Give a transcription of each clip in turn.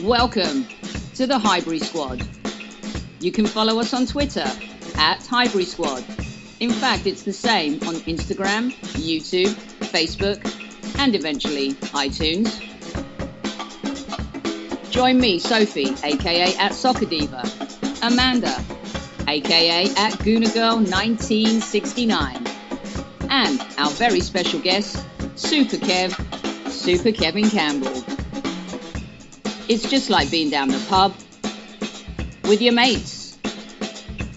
Welcome to the Highbury Squad. You can follow us on Twitter at Highbury Squad. In fact, it's the same on Instagram, YouTube, Facebook, and eventually iTunes. Join me, Sophie, aka at Soccer Diva, Amanda, aka at Gooner Girl 1969, and our very special guest, Super Kevin Campbell. It's just like being down the pub with your mates.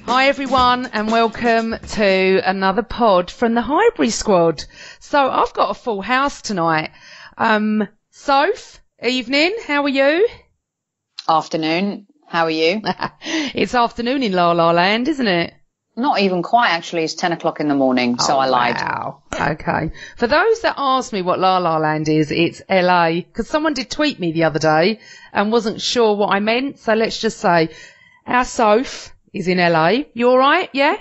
Hi everyone, and welcome to another pod from the Highbury Squad. So I've got a full house tonight. Soph, evening, how are you? Afternoon, how are you? It's afternoon in La La Land, isn't it? Not even quite, actually. It's 10 o'clock in the morning, so I lied. Wow. Okay. For those that ask me what La La Land is, it's LA. Because someone did tweet me the other day and wasn't sure what I meant. So let's just say our Soph is in LA. You all right? Yeah?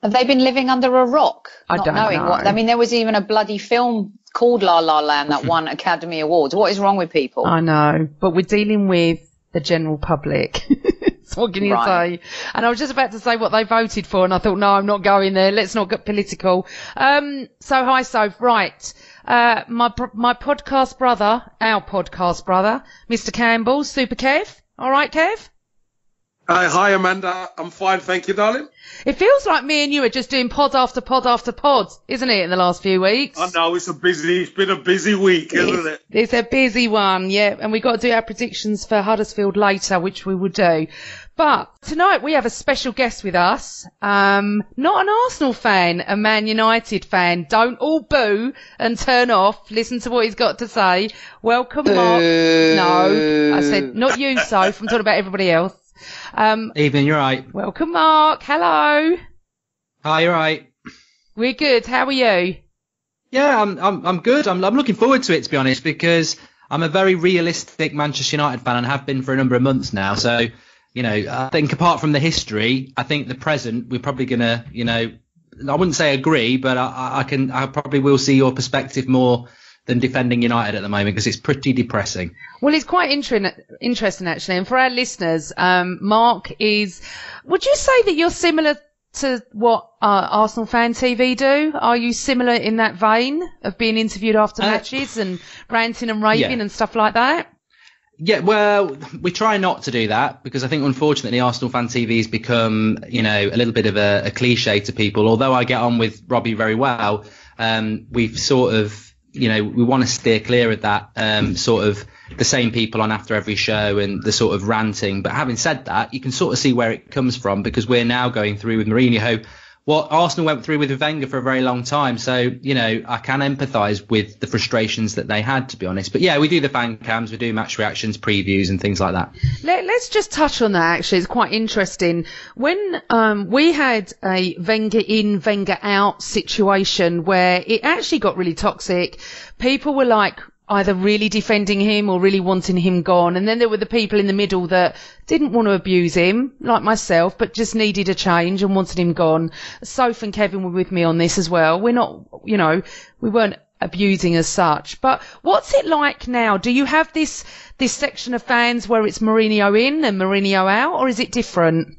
Have they been living under a rock? I don't know. I mean, there was even a bloody film called La La Land that won Academy Awards. What is wrong with people? I know. But we're dealing with the general public. So what can you say? And I was just about to say what they voted for, and I thought, no, I'm not going there. Let's not get political. So hi, Soph. Right. My podcast brother, our podcast brother, Mr. Campbell, Super Kev. All right, Kev? Hi, Amanda. I'm fine, thank you, darling. It feels like me and you are just doing pod after pod after pod, isn't it, in the last few weeks? I know, it's been a busy week, isn't it? It's a busy one, yeah. And we've got to do our predictions for Huddersfield later, which we will do. But tonight we have a special guest with us. Not an Arsenal fan, a Man United fan. Don't all boo and turn off. Listen to what he's got to say. Welcome, Mark. No, I said not you, Soph. I'm talking about everybody else. Evening, you're right. Welcome, Mark. Hello. Hi, you're right. We're good. How are you? Yeah, I'm good. I'm looking forward to it, to be honest, because I'm a very realistic Manchester United fan and have been for a number of months now. So, you know, I think apart from the history, I think the present, we're probably gonna, you know, I wouldn't say agree, but I probably will see your perspective more than defending United at the moment, because it's pretty depressing. Well, it's quite interesting actually. And for our listeners, Mark is, would you say that you're similar to what Arsenal Fan TV do? Are you similar in that vein of being interviewed after matches and ranting and raving and stuff like that? Yeah, well, we try not to do that, because I think unfortunately Arsenal Fan TV has become, you know, a little bit of a cliche to people. Although I get on with Robbie very well, we've sort of, you know, we want to steer clear of that, sort of the same people on after every show and the sort of ranting. But having said that, you can sort of see where it comes from, because we're now going through with Mourinho what Arsenal went through with Wenger for a very long time. So, you know, I can empathise with the frustrations that they had, to be honest. But yeah, we do the fan cams, we do match reactions, previews and things like that. Let's just touch on that, actually. It's quite interesting. When we had a Wenger in, Wenger out situation where it actually got really toxic, people were like either really defending him or really wanting him gone. And then there were the people in the middle that didn't want to abuse him, like myself, but just needed a change and wanted him gone. Soph and Kevin were with me on this as well. We're not, you know, we weren't abusing as such. But what's it like now? Do you have this section of fans where it's Mourinho in and Mourinho out, or is it different?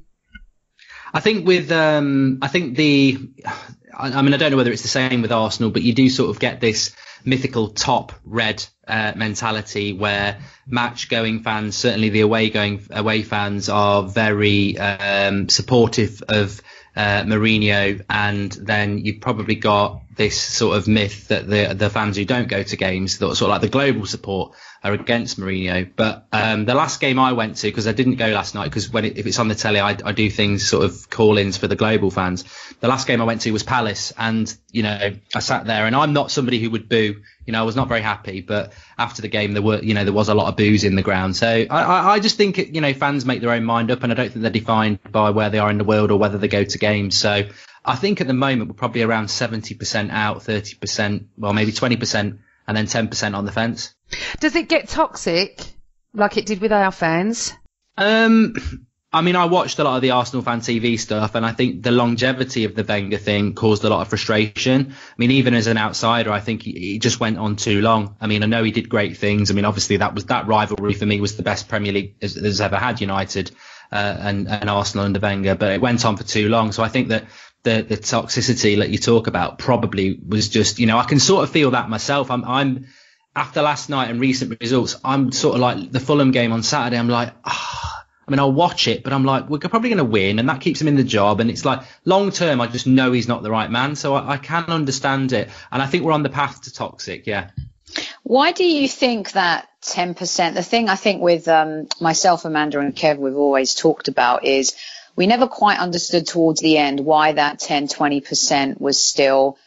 I think with, I mean, I don't know whether it's the same with Arsenal, but you do sort of get this mythical top red mentality where match going fans, certainly the away fans, are very supportive of Mourinho, and then you've probably got this sort of myth that the fans who don't go to games, sort of like the global support, are against Mourinho. But the last game I went to, because I didn't go last night, because if it's on the telly, I do things, sort of call-ins for the global fans. The last game I went to was Palace, and, you know, I sat there, and I'm not somebody who would boo. You know, I was not very happy, but after the game, there was a lot of boos in the ground. So I just think, you know, fans make their own mind up, and I don't think they're defined by where they are in the world or whether they go to games. So I think at the moment we're probably around 70% out, 30%, well, maybe 20%, and then 10% on the fence. Does it get toxic like it did with our fans? I mean, I watched a lot of the Arsenal Fan TV stuff, and I think the longevity of the Wenger thing caused a lot of frustration. I mean, even as an outsider, I think he just went on too long. I mean, I know he did great things. I mean, obviously that rivalry for me was the best Premier League has ever had, United and Arsenal under Wenger, but it went on for too long. So I think that the toxicity that you talk about probably was just, I can sort of feel that myself. I'm after last night and recent results, I'm sort of like the Fulham game on Saturday. I'm like, I mean, I'll watch it, but I'm like, we're probably going to win, and that keeps him in the job. And it's like, long term, I just know he's not the right man. So I can understand it. And I think we're on the path to toxic, yeah. Why do you think that 10%, the thing I think with myself, Amanda and Kev, we've always talked about is we never quite understood towards the end why that 10, 20% was still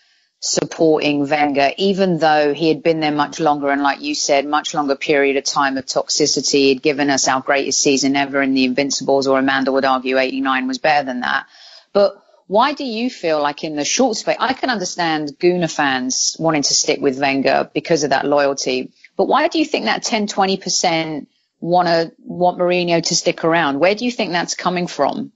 supporting Wenger, even though he had been there much longer and, like you said, much longer period of time of toxicity. He'd given us our greatest season ever in the Invincibles, or Amanda would argue 89 was better than that. But why do you feel like in the short space, I can understand Gooner fans wanting to stick with Wenger because of that loyalty, but why do you think that 10, 20% want Mourinho to stick around? Where do you think that's coming from?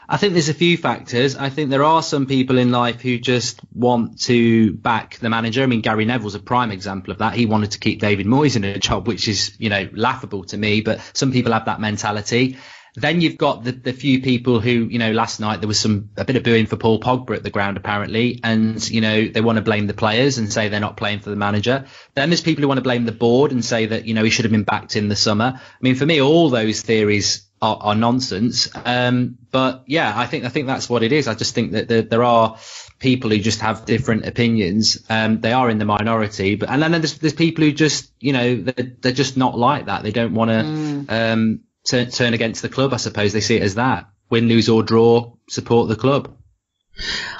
I think there's a few factors. I think there are some people in life who just want to back the manager. I mean, Gary Neville's a prime example of that. He wanted to keep David Moyes in a job, which is, laughable to me, but some people have that mentality. Then you've got the few people who, last night there was a bit of booing for Paul Pogba at the ground, apparently. And, they want to blame the players and say they're not playing for the manager. Then there's people who want to blame the board and say that, he should have been backed in the summer. I mean, for me, all those theories are nonsense. But yeah, I think that's what it is. I just think that there are people who just have different opinions. They are in the minority, and then there's people who just, they're just not like that. They don't want to turn against the club. I suppose they see it as that: win, lose or draw, support the club.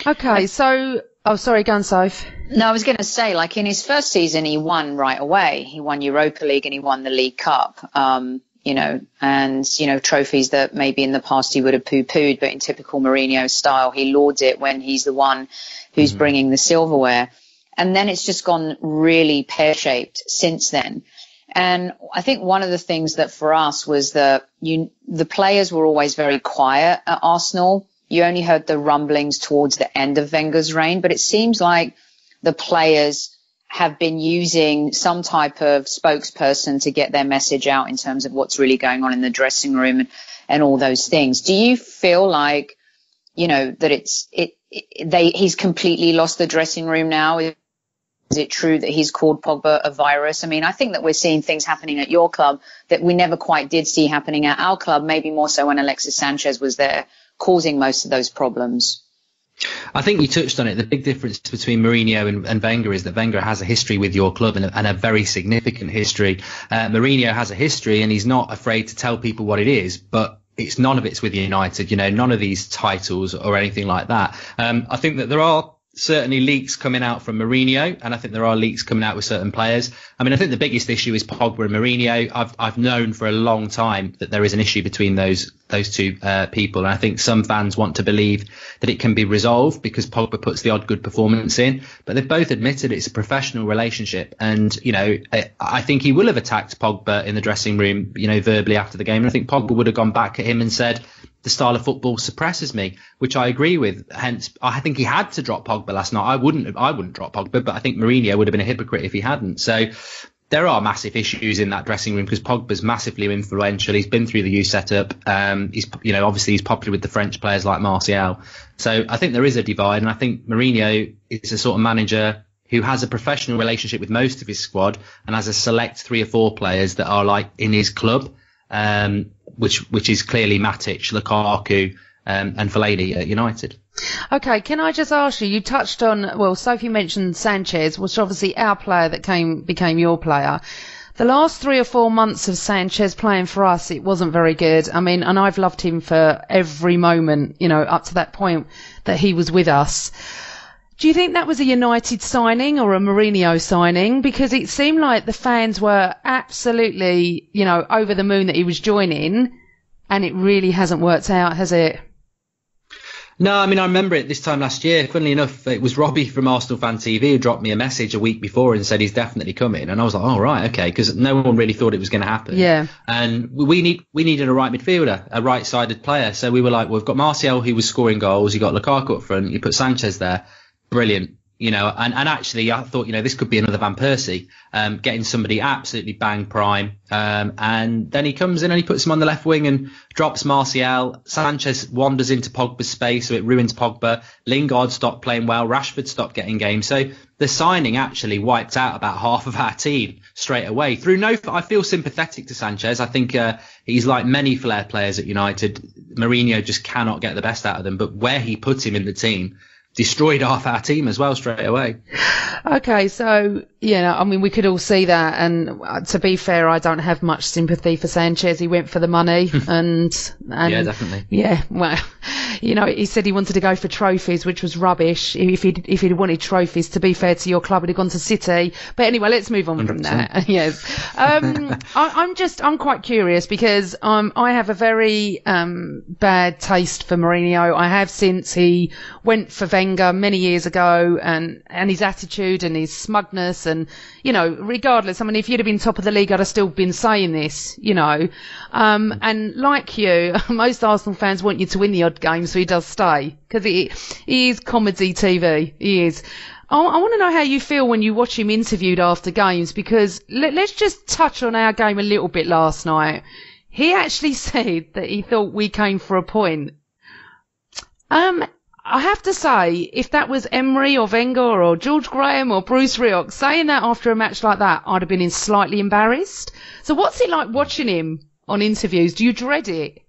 Okay, so sorry, go on, Soph. No, I was going to say, like in his first season, he won right away. He won Europa League and he won the League Cup. Trophies that maybe in the past he would have poo-pooed, but in typical Mourinho style, he lauds it when he's the one who's bringing the silverware. And then it's just gone really pear-shaped since then. And I think one of the things that for us was that the players were always very quiet at Arsenal. You only heard the rumblings towards the end of Wenger's reign, but it seems like the players have been using some type of spokesperson to get their message out in terms of what's really going on in the dressing room and all those things. Do you feel like, that he's completely lost the dressing room now? Is it true that he's called Pogba a virus? I mean, I think that we're seeing things happening at your club that we never quite did see happening at our club, maybe more so when Alexis Sanchez was there causing most of those problems. I think you touched on it. The big difference between Mourinho and Wenger is that Wenger has a history with your club and a very significant history. Mourinho has a history and he's not afraid to tell people what it is, but none of it's with United, none of these titles or anything like that. I think that there are certainly leaks coming out from Mourinho, and I think there are leaks coming out with certain players. I mean, I think the biggest issue is Pogba and Mourinho. I've known for a long time that there is an issue between those two people, and I think some fans want to believe that it can be resolved because Pogba puts the odd good performance in, but they've both admitted it's a professional relationship. And I think he will have attacked Pogba in the dressing room, verbally after the game, and I think Pogba would have gone back at him and said, the style of football suppresses me, which I agree with. Hence, I think he had to drop Pogba last night. I wouldn't drop Pogba, but I think Mourinho would have been a hypocrite if he hadn't. So there are massive issues in that dressing room because Pogba's massively influential. He's been through the youth setup. Obviously he's popular with the French players like Martial. So I think there is a divide, and I think Mourinho is a sort of manager who has a professional relationship with most of his squad and has a select 3 or 4 players that are like in his club. Which is clearly Matic, Lukaku, and Fellaini at United. Okay, can I just ask you? You touched on, Sophie mentioned Sanchez, which obviously our player that became your player. The last 3 or 4 months of Sanchez playing for us, it wasn't very good. I mean, and I've loved him for every moment, up to that point that he was with us. Do you think that was a United signing or a Mourinho signing? Because it seemed like the fans were absolutely, over the moon that he was joining, and it really hasn't worked out, has it? No, I mean, I remember it this time last year. Funnily enough, it was Robbie from Arsenal Fan TV who dropped me a message a week before and said he's definitely coming. And I was like, oh, right, okay, because no one really thought it was going to happen. Yeah. And we needed a right midfielder, a right-sided player. So we were like, well, we've got Martial who was scoring goals. You got Lukaku up front. You put Sanchez there. Brilliant. And actually I thought, this could be another Van Persie, getting somebody absolutely bang prime. And then he comes in and he puts him on the left wing and drops Martial. Sanchez wanders into Pogba's space, so it ruins Pogba. Lingard stopped playing well. Rashford stopped getting games. So the signing actually wiped out about half of our team straight away. I feel sympathetic to Sanchez. I think he's like many flair players at United. Mourinho just cannot get the best out of them. But where he put him in the team, destroyed half our team as well straight away. Okay, so, we could all see that. And to be fair, I don't have much sympathy for Sanchez. He went for the money and yeah, definitely. Yeah, well, he said he wanted to go for trophies, which was rubbish. If he'd wanted trophies, to be fair to your club, he'd have gone to City. But anyway, let's move on 100%. From that. Yes. I'm quite curious because, I have a very, bad taste for Mourinho. I have since he went for Wenger many years ago, and his attitude and his smugness, and regardless, if you'd have been top of the league, I'd have still been saying this, and like you, most Arsenal fans want you to win the odd game, so he does stay, because he is comedy TV. He is. I want to know how you feel when you watch him interviewed after games, because let's just touch on our game a little bit last night. He actually said that he thought we came for a point. I have to say, if that was Emery or Wenger or George Graham or Bruce Rioch saying that after a match like that, I'd have been slightly embarrassed. So what's it like watching him on interviews? Do you dread it?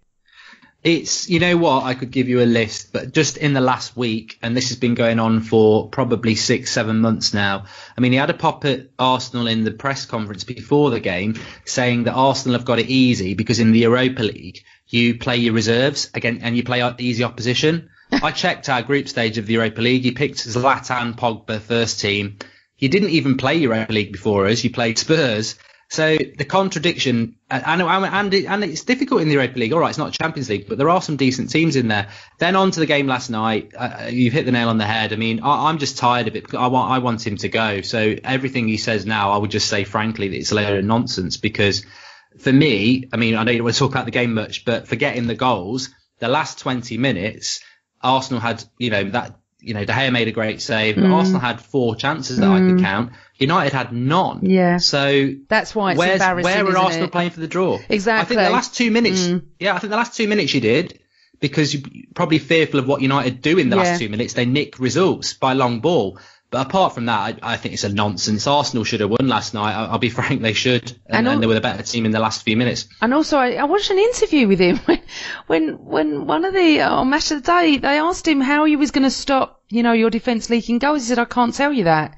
It's, I could give you a list, but just in the last week, and this has been going on for probably 6-7 months now. He had a pop at Arsenal in the press conference before the game saying that Arsenal have got it easy because in the Europa League, you play your reserves again and you play easy opposition. I checked our group stage of the Europa League. You picked Zlatan, Pogba, first team. You didn't even play Europa League before us. You played Spurs. So the contradiction, and it's difficult in the Europa League. All right, it's not Champions League, but there are some decent teams in there. Then on to the game last night. You've hit the nail on the head. I'm just tired of it. I want him to go. So everything he says now, I would just say frankly that it's a load of nonsense, because for me, I know you don't want to talk about the game much, but forgetting the goals, the last 20 minutes, Arsenal had, De Gea made a great save, but Arsenal had 4 chances that I could count. United had none. Yeah. So that's why it's embarrassing. Where were Arsenal playing for the draw? Exactly. I think the last 2 minutes. Yeah, I think the last 2 minutes you did, because you're probably fearful of what United do in the last 2 minutes. They nick results by long ball. But apart from that, I think it's a nonsense. Arsenal should have won last night. I'll be frank, they should. And they were the better team in the last few minutes. And also, I watched an interview with him when one of the, on Match of the Day, they asked him how he was going to stop, your defence leaking goals. He said, I can't tell you that.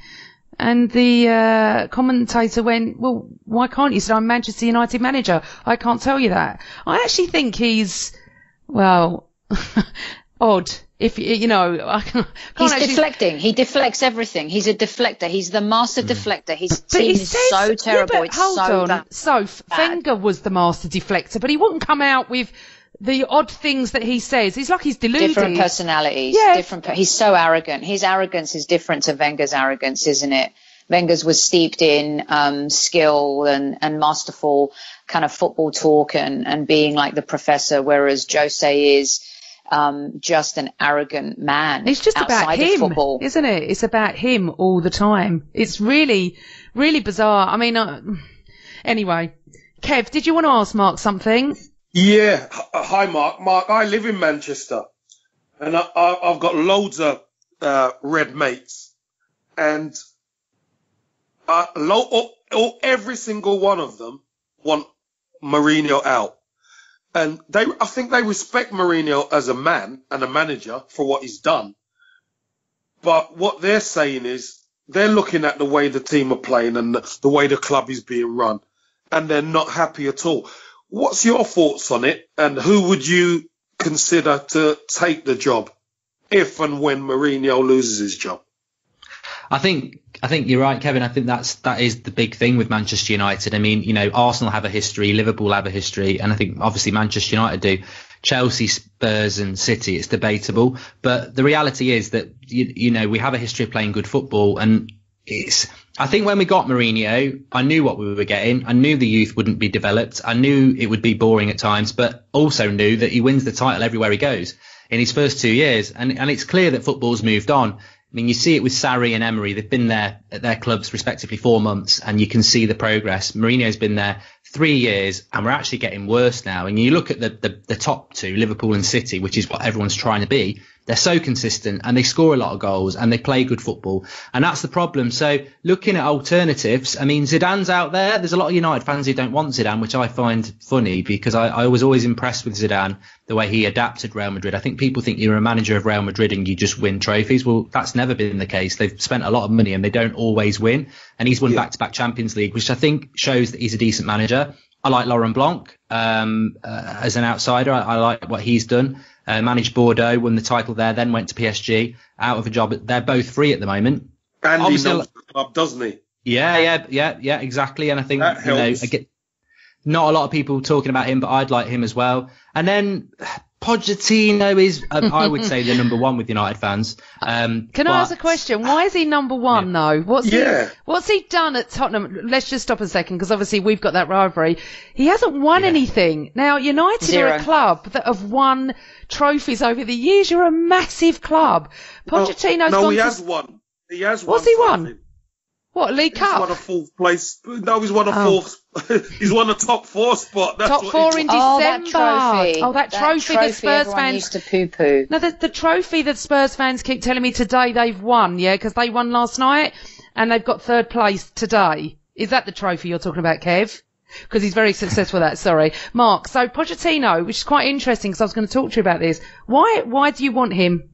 And the commentator went, well, why can't you? He said, I'm Manchester United manager. I can't tell you that. I actually think he's, well, odd. If he's deflecting. He deflects everything. He's a deflector. He's the master deflector. His team is so terrible. It's so bad. Soph, Wenger was the master deflector, but he wouldn't come out with the odd things that he says. It's like he's deluded. Different personalities. Yeah. He's so arrogant. His arrogance is different to Wenger's arrogance, isn't it? Wenger's was steeped in skill and masterful kind of football talk and being like the professor, whereas Jose is just an arrogant man. It's just about him, football, isn't it? It's about him all the time. It's really, really bizarre. Anyway, Kev, did you want to ask Mark something? Yeah. Hi, Mark. Mark, I live in Manchester, and I've got loads of red mates, and every single one of them want Mourinho out. And I think they respect Mourinho as a man and a manager for what he's done. But what they're saying is they're looking at the way the team are playing and the way the club is being run, and they're not happy at all. What's your thoughts on it, and who would you consider to take the job if and when Mourinho loses his job? I think you're right, Kevin. I think that is the big thing with Manchester United. Arsenal have a history, Liverpool have a history, and I think obviously Manchester United do. Chelsea, Spurs and City, it's debatable. But the reality is that, you know, we have a history of playing good football, and I think when we got Mourinho, I knew what we were getting. I knew the youth wouldn't be developed. I knew it would be boring at times, but also knew that he wins the title everywhere he goes in his first 2 years. And it's clear that football's moved on. I mean, you see it with Sarri and Emery. They've been there at their clubs respectively 4 months, and you can see the progress. Mourinho's been there 3 years, and we're actually getting worse now. And you look at the top two, Liverpool and City, which is what everyone's trying to be. They're so consistent, and they score a lot of goals, and they play good football. And that's the problem. So looking at alternatives, I mean, Zidane's out there. There's a lot of United fans who don't want Zidane, which I find funny, because I was always impressed with Zidane, the way he adapted Real Madrid. I think people think you're a manager of Real Madrid and you just win trophies. Well, that's never been the case. They've spent a lot of money and they don't always win. And he's won back-to-back Champions League, which I think shows that he's a decent manager. I like Laurent Blanc as an outsider. I like what he's done. Managed Bordeaux, won the title there, then went to PSG, out of a job. They're both free at the moment. And he knows the club, doesn't he? Yeah, exactly. And I think, that helps. I get not a lot of people talking about him, but I'd like him as well. And then Pochettino is, I would say, the number one with United fans. Can I ask a question? Why is he number one, though? What's he done at Tottenham? Let's just stop a second, because obviously we've got that rivalry. He hasn't won anything. Now, United are a club that have won trophies over the years. You're a massive club. Pochettino's no, gone he has won. He has won. What's he something. won? What, League Cup? He's won a fourth place. No, he's won a fourth. He's won a top four spot. That's top four in December. Oh, that trophy. That trophy that Spurs fans used to poo-poo. No, the trophy that Spurs fans keep telling me today they've won, because they won last night and they've got third place today. Is that the trophy you're talking about, Kev? Because he's very successful at that, sorry. Mark, so Pochettino, which is quite interesting because I was going to talk to you about this. Why do you want him?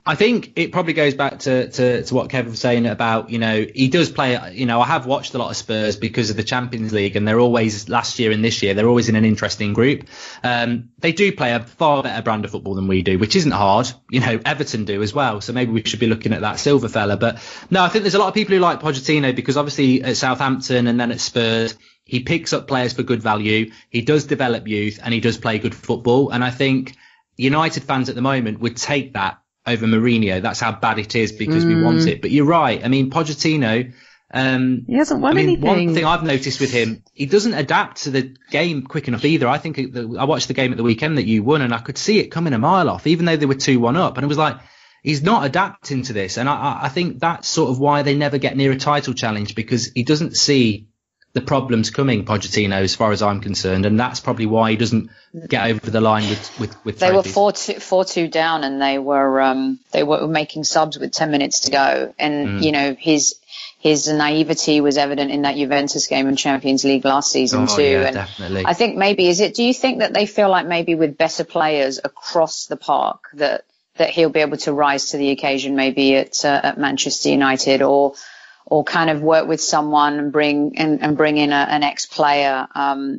I think it probably goes back to what Kevin was saying about, he does play, I have watched a lot of Spurs because of the Champions League, and they're always, last year and this year, they're always in an interesting group. They do play a far better brand of football than we do, which isn't hard. Everton do as well. So maybe we should be looking at that silver fella. But no, I think there's a lot of people who like Pochettino because obviously at Southampton and then at Spurs, he picks up players for good value. He does develop youth and he does play good football. And I think United fans at the moment would take that over Mourinho. That's how bad it is because we want it. But you're right. I mean, Pochettino, he hasn't won anything. One thing I've noticed with him, he doesn't adapt to the game quick enough either. I think I watched the game at the weekend that you won and I could see it coming a mile off, even though they were 2-1 up. And it was like, he's not adapting to this. And I think that's sort of why they never get near a title challenge, because he doesn't see the problems coming, Pochettino, as far as I'm concerned, and that's probably why he doesn't get over the line with They trophies. were 4-2 down, and they were making subs with 10 minutes to go, and his naivety was evident in that Juventus game in Champions League last season too. Yeah, and definitely. I think do you think that they feel like maybe with better players across the park that he'll be able to rise to the occasion, maybe at Manchester United, or kind of work with someone and bring in an ex-player,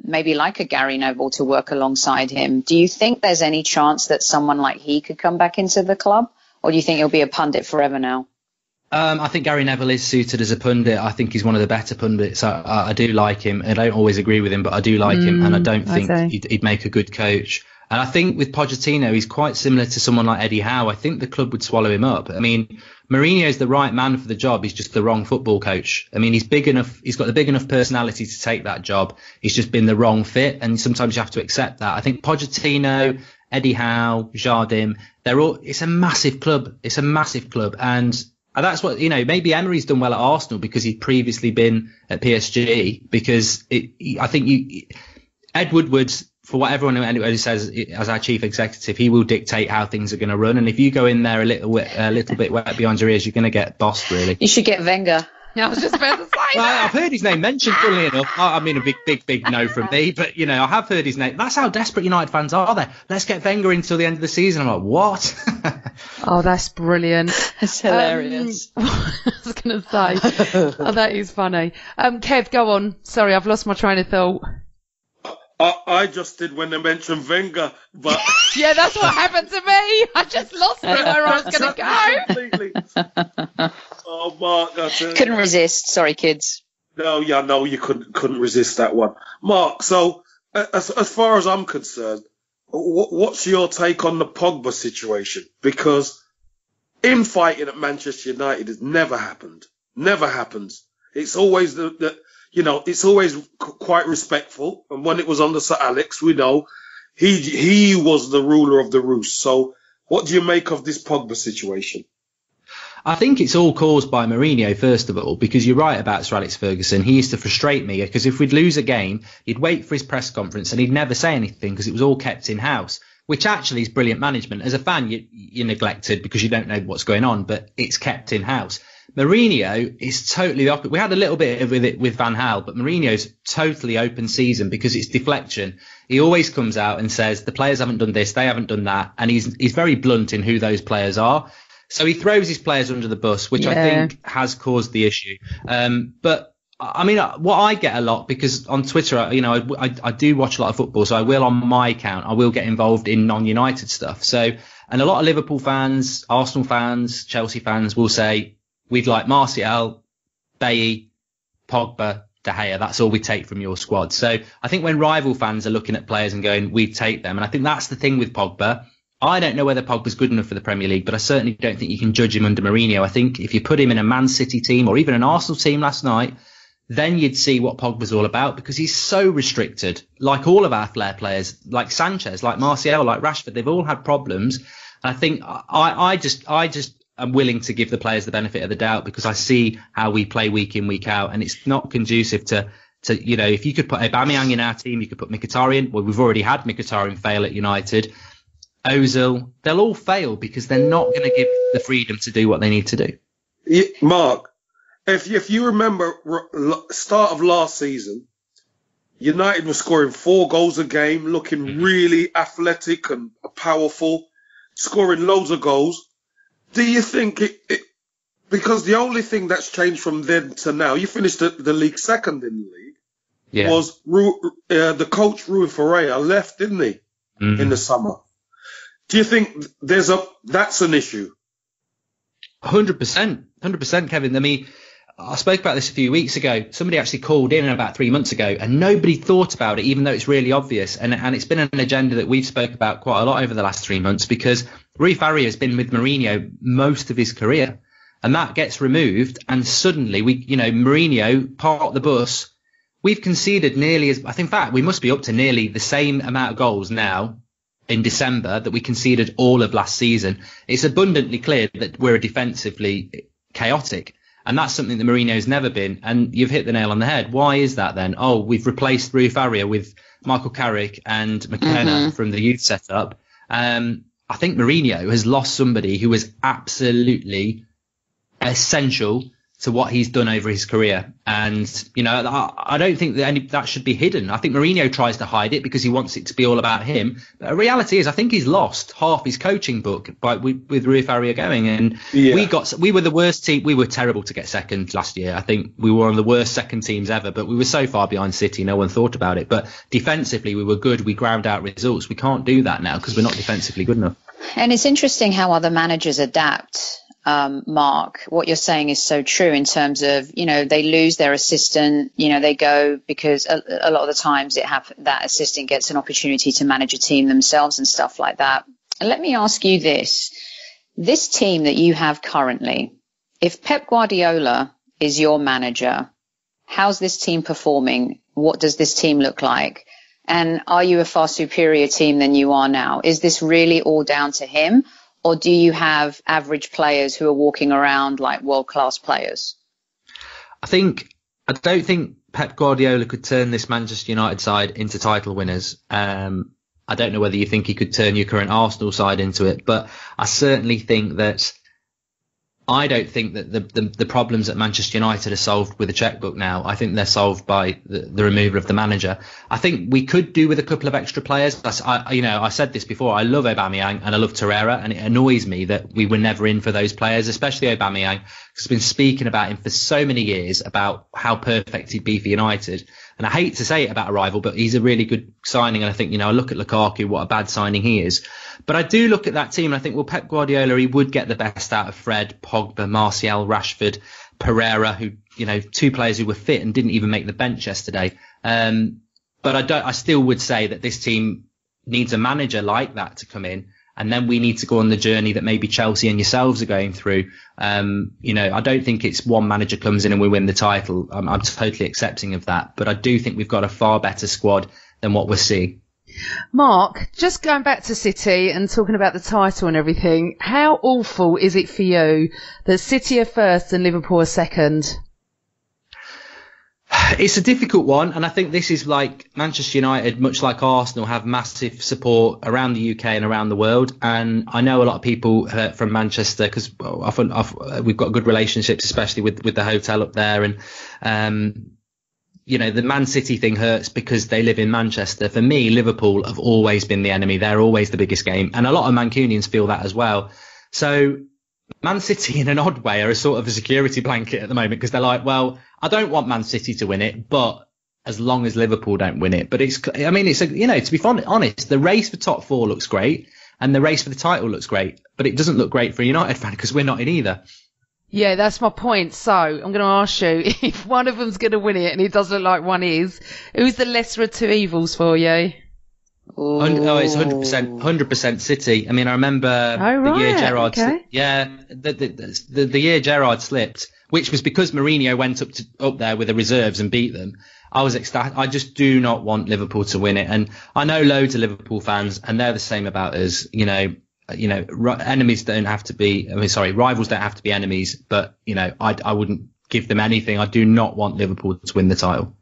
maybe like a Gary Neville, to work alongside him? Do you think there's any chance that someone like he could come back into the club, or do you think he'll be a pundit forever now? I think Gary Neville is suited as a pundit. I think he's one of the better pundits. I do like him. I don't always agree with him, but I do like him, and I don't think he'd make a good coach. And I think with Pochettino, he's quite similar to someone like Eddie Howe. I think the club would swallow him up. I mean, Mourinho's the right man for the job. He's just the wrong football coach. I mean, he's big enough. He's got the big enough personality to take that job. He's just been the wrong fit. And sometimes you have to accept that. I think Pochettino, Eddie Howe, Jardim, it's a massive club. It's a massive club. And that's what, maybe Emery's done well at Arsenal because he'd previously been at PSG, because I think Ed Woodward's, for what everyone says, as our chief executive, he will dictate how things are going to run. And if you go in there a little bit wet behind your ears, you're going to get bossed, really. You should get Wenger. I was just about to say that. Well, I've heard his name mentioned, funnily enough. I mean, a big no from me. But, I have heard his name. That's how desperate United fans are there. Let's get Wenger until the end of the season. I'm like, what? Oh, that's brilliant. That's hilarious. I was going to say, that is funny. Kev, go on. Sorry, I've lost my train of thought. I just did when they mentioned Wenger, but yeah, that's what happened to me. I just lost it where I was going to go. Completely. Oh, Mark, I tell you. Couldn't resist. Sorry, kids. No, you couldn't resist that one, Mark. So, as far as I'm concerned, What's your take on the Pogba situation? Because infighting at Manchester United has never happened. Never happens. It's always it's always quite respectful. And when it was under Sir Alex, we know he was the ruler of the roost. So what do you make of this Pogba situation? I think it's all caused by Mourinho, first of all, because you're right about Sir Alex Ferguson. He used to frustrate me because if we'd lose a game, he'd wait for his press conference and he'd never say anything because it was all kept in-house, which actually is brilliant management. As a fan, you're neglected because you don't know what's going on, but it's kept in-house. Mourinho is totally the opposite. We had a little bit of it with Van Gaal, but Mourinho's totally open season because it's deflection. He always comes out and says the players haven't done this, they haven't done that, and he's very blunt in who those players are. So he throws his players under the bus, which I think has caused the issue. But I mean, what I get a lot, because on Twitter, I do watch a lot of football, so I will on my account, I will get involved in non-United stuff. So, and a lot of Liverpool fans, Arsenal fans, Chelsea fans will say, we'd like Martial, Bailly, Pogba, De Gea. That's all we take from your squad. So I think when rival fans are looking at players and going, we'd take them. And I think that's the thing with Pogba. I don't know whether Pogba's good enough for the Premier League, but I certainly don't think you can judge him under Mourinho. I think if you put him in a Man City team or even an Arsenal team last night, then you'd see what Pogba's all about, because he's so restricted. Like all of our flair players, like Sanchez, like Martial, like Rashford, they've all had problems. And I think I just am willing to give the players the benefit of the doubt, because I see how we play week in, week out, and it's not conducive to if you could put Aubameyang in our team, you could put Mkhitaryan. Well, we've already had Mkhitaryan fail at United. Ozil, they'll all fail because they're not going to give the freedom to do what they need to do. Mark, if you remember start of last season, United was scoring 4 goals a game, looking really athletic and powerful, scoring loads of goals. Do you think because the only thing that's changed from then to now, you finished the league second in the league, was the coach Rui Ferreira left, didn't he, in the summer? Do you think that's an issue? 100%, Kevin. I mean, I spoke about this a few weeks ago. Somebody actually called in about 3 months ago, and nobody thought about it, even though it's really obvious. And it's been an agenda that we've spoke about quite a lot over the last 3 months, because Rui Ferreira has been with Mourinho most of his career, and that gets removed, and suddenly Mourinho parked the bus. We've conceded nearly in fact, we must be up to nearly the same amount of goals now in December that we conceded all of last season. It's abundantly clear that we're defensively chaotic, and that's something that Mourinho's never been. And you've hit the nail on the head. Why is that then? Oh, we've replaced Rui Ferreira with Michael Carrick and McKenna from the youth setup. I think Mourinho has lost somebody who was absolutely essential to what he's done over his career. And, I don't think that should be hidden. I think Mourinho tries to hide it because he wants it to be all about him. But the reality is, I think he's lost half his coaching book with Rui Ferreira going. And we were the worst team. We were terrible to get second last year. I think we were one of the worst second teams ever, but we were so far behind City, no one thought about it. But defensively, we were good. We ground out results. We can't do that now because we're not defensively good enough. And it's interesting how other managers adapt. Mark, what you're saying is so true in terms of, they lose their assistant, they go because a lot of the times that assistant gets an opportunity to manage a team themselves and stuff like that. And let me ask you this team that you have currently, if Pep Guardiola is your manager, how's this team performing? What does this team look like? And are you a far superior team than you are now? Is this really all down to him? Or do you have average players who are walking around like world-class players? I don't think Pep Guardiola could turn this Manchester United side into title winners. I don't know whether you think he could turn your current Arsenal side into it, but I certainly think that I don't think that the problems at Manchester United are solved with a checkbook now. I think they're solved by the removal of the manager. I think we could do with a couple of extra players. I said this before. I love Aubameyang and I love Torreira, and it annoys me that we were never in for those players, especially Aubameyang, because I've been speaking about him for so many years about how perfect he'd be for United. And I hate to say it about a rival, but he's a really good signing. And I think, I look at Lukaku, what a bad signing he is. But I do look at that team and I think, well, Pep Guardiola, he would get the best out of Fred, Pogba, Martial, Rashford, Pereira, who, 2 players who were fit and didn't even make the bench yesterday. But I still would say that this team needs a manager like that to come in. And then we need to go on the journey that maybe Chelsea and yourselves are going through. I don't think it's one manager comes in and we win the title. I'm totally accepting of that. But I do think we've got a far better squad than what we're seeing. Mark, just going back to City and talking about the title and everything, how awful is it for you that City are first and Liverpool are second? It's a difficult one, and I think this is like Manchester United, much like Arsenal, have massive support around the UK and around the world. And I know a lot of people from Manchester, because often we've got good relationships, especially with the hotel up there. And the Man City thing hurts because they live in Manchester. For me, Liverpool have always been the enemy. They're always the biggest game, and a lot of Mancunians feel that as well. So Man City, in an odd way, are a sort of a security blanket at the moment, because they're like, well, I don't want Man City to win it, but as long as Liverpool don't win it. But to be honest, the race for top four looks great, and the race for the title looks great, but it doesn't look great for a United fan because we're not in either. Yeah, that's my point. So I'm going to ask you, if one of them's going to win it, and it does look like one is, who's the lesser of two evils for you? Oh, it's 100% City. I mean, I remember the year Gerrard, the year Gerrard slipped, which was because Mourinho went up there with the reserves and beat them. I was ecstatic. I just do not want Liverpool to win it, and I know loads of Liverpool fans, and they're the same about us. Enemies don't have to be. Rivals don't have to be enemies. But I wouldn't give them anything. I do not want Liverpool to win the title.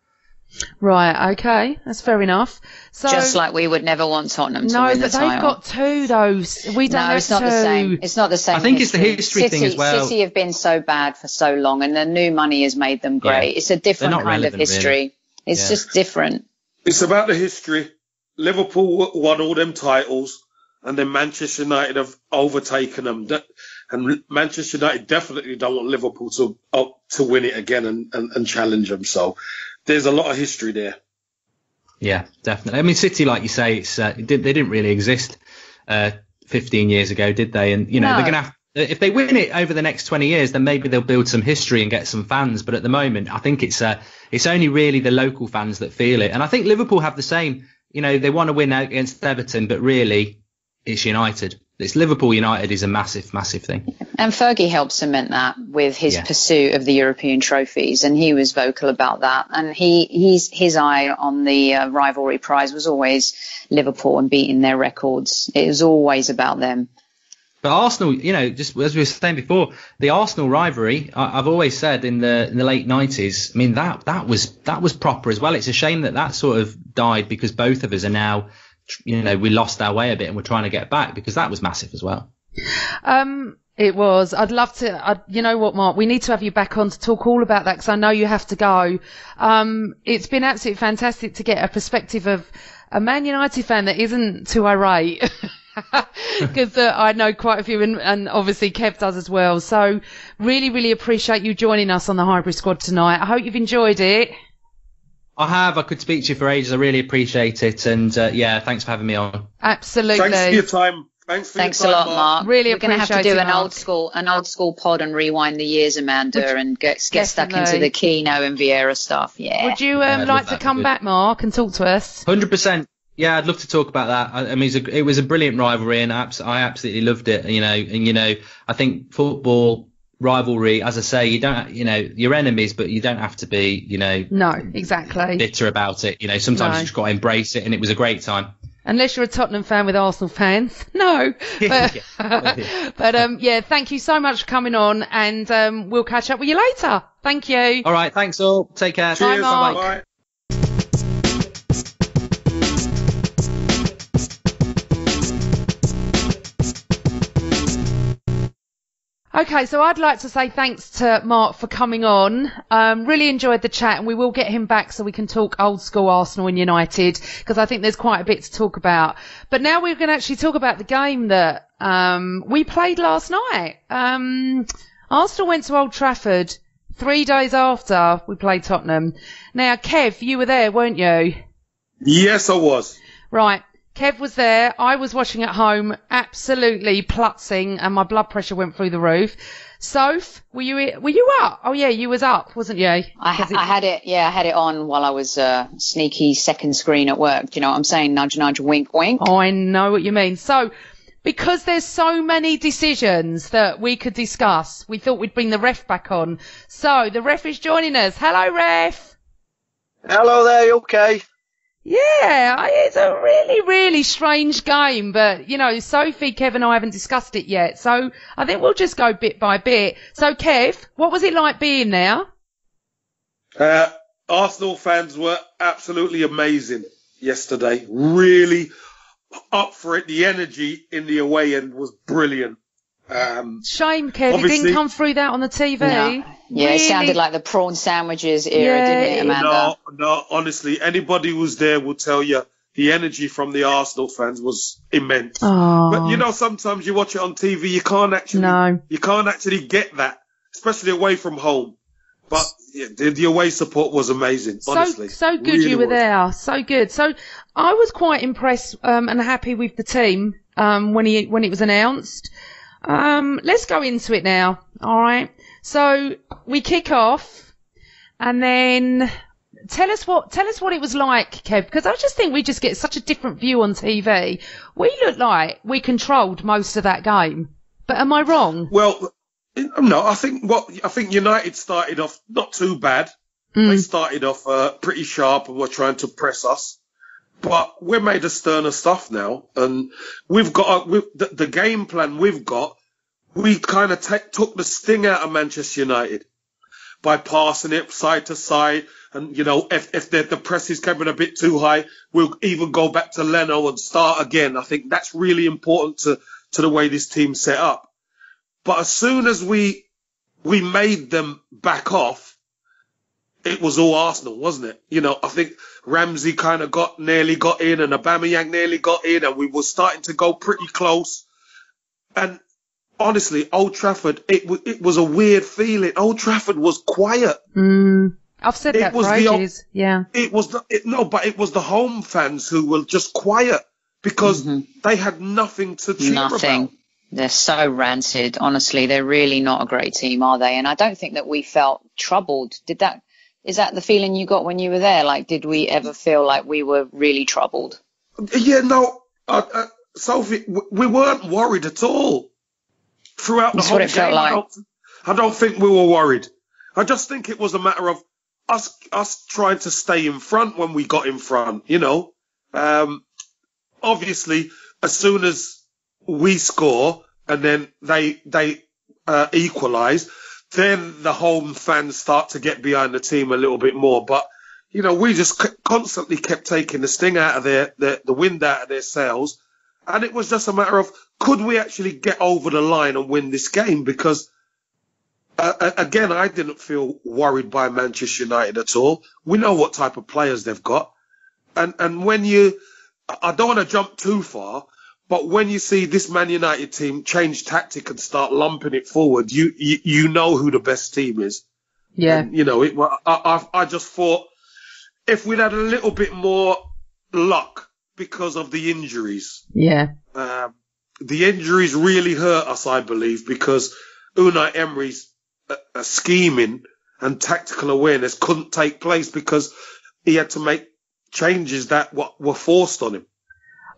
Right, okay, that's fair enough. So, just like we would never want Tottenham to win the title. No, but they've got two, though. We don't have it's not two. The same. It's not the same. I think it's the history thing as well. City have been so bad for so long, and the new money has made them great. Yeah. It's a different kind of history. Really. It's just different. It's about the history. Liverpool won all them titles, and then Manchester United have overtaken them. And Manchester United definitely don't want Liverpool to win it again and challenge them. So there's a lot of history there. Yeah, definitely. I mean, City, like you say, they didn't really exist 15 years ago, did they? And they're going to have, if they win it over the next 20 years, then maybe they'll build some history and get some fans. But at the moment, I think it's only really the local fans that feel it. And I think Liverpool have the same. They want to win against Everton, but really, it's United. It's Liverpool United is a massive, massive thing. And Fergie helped cement that with his pursuit of the European trophies, and he was vocal about that. And his eye on the rivalry prize was always Liverpool and beating their records. It was always about them. But Arsenal, just as we were saying before, the Arsenal rivalry, I've always said in the late 90s, I mean, that was proper as well. It's a shame that sort of died because both of us are now, we lost our way a bit and we're trying to get back, because that was massive as well. It was. I'd love to. You know what, Mark? We need to have you back on to talk all about that, because I know you have to go. It's been absolutely fantastic to get a perspective of a Man United fan that isn't too irate, because I know quite a few, and obviously Kev does as well. So really, really appreciate you joining us on the Hybrid Squad tonight. I hope you've enjoyed it. I have. I could speak to you for ages. I really appreciate it. And thanks for having me on. Absolutely. Thanks for your time. Thanks a lot, Mark. Really We're going to have to do an Mark. old school pod and rewind the years, Amanda, and get stuck into the Keno and Vieira stuff. Yeah. Would you like to come back, Mark, and talk to us? 100%. Yeah, I'd love to talk about that. I mean, it was a brilliant rivalry, and I absolutely loved it. I think football rivalry, as I say, you don't, you're enemies, but you don't have to be, no, exactly, bitter about it. Sometimes you just got to embrace it, and it was a great time. Unless you're a Tottenham fan with Arsenal fans, no. But, thank you so much for coming on, and we'll catch up with you later. Thank you. All right, thanks all. Take care. Cheers. Bye, Mark. Bye. Okay, so I'd like to say thanks to Mark for coming on. Really enjoyed the chat, and we will get him back so we can talk old school Arsenal and United, because I think there's quite a bit to talk about. But now we're going to actually talk about the game that we played last night. Arsenal went to Old Trafford 3 days after we played Tottenham. Now, Kev, you were there, weren't you? Yes, I was. Right. Kev was there. I was watching at home, absolutely plutzing, and my blood pressure went through the roof. Soph, were you up? Oh yeah, you was up, wasn't you? I had it on while I was sneaky second screen at work. Do you know what I'm saying? Nudge, nudge, wink, wink. Oh, I know what you mean. So, because there's so many decisions that we could discuss, we thought we'd bring the ref back on. So, the ref is joining us. Hello, ref. Hello there, you okay? Yeah, it's a really, really strange game, but, Sophie, Kev and I haven't discussed it yet, so I think we'll just go bit by bit. So, Kev, what was it like being there? Arsenal fans were absolutely amazing yesterday. Really up for it. The energy in the away end was brilliant. Shame, Kev, it didn't come through that on the TV. No. Yeah, really? It sounded like the prawn sandwiches era, didn't it, Amanda? No, honestly, anybody who was there will tell you the energy from the Arsenal fans was immense. Oh. But sometimes you watch it on TV, you can't actually get that, especially away from home. But yeah, the away support was amazing, honestly. So good really you were was. there. So good. So I was quite impressed and happy with the team when it was announced. Let's go into it now. All right. So we kick off, and then tell us what it was like, Kev, because I just think we just get such a different view on TV. We look like we controlled most of that game, but am I wrong? Well, no, I think United started off not too bad. They started off pretty sharp and were trying to press us. But we're made of sterner stuff now, and we've got the game plan we've got. We kind of took the sting out of Manchester United by passing it side to side, and if the press is coming a bit too high, we'll even go back to Leno and start again. I think that's really important to the way this team's set up. But as soon as we made them back off, it was all Arsenal, wasn't it? I think Ramsey kind of nearly got in, and Aubameyang nearly got in, and we were starting to go pretty close. And honestly, Old Trafford, it was a weird feeling. Old Trafford was quiet. I've said that for ages. Yeah. It was the home fans who were just quiet because they had nothing to cheer about. They're so rancid. Honestly, they're really not a great team, are they? And I don't think that we felt troubled. Is that the feeling you got when you were there? Like, did we ever feel like we were really troubled? Yeah, no, Sophie, we weren't worried at all. Throughout the whole game, I don't think we were worried. I just think it was a matter of us trying to stay in front when we got in front, Obviously, as soon as we score and then they equalise, then the home fans start to get behind the team a little bit more. But, we just constantly kept taking the sting out of the wind out of their sails. And it was just a matter of, could we actually get over the line and win this game? Because, again, I didn't feel worried by Manchester United at all. We know what type of players they've got. And when I don't want to jump too far, but when you see this Man United team change tactic and start lumping it forward, you know who the best team is. Yeah. And, I just thought if we'd had a little bit more luck because of the injuries. Yeah. The injuries really hurt us, I believe, because Unai Emery's scheming and tactical awareness couldn't take place because he had to make changes that were forced on him.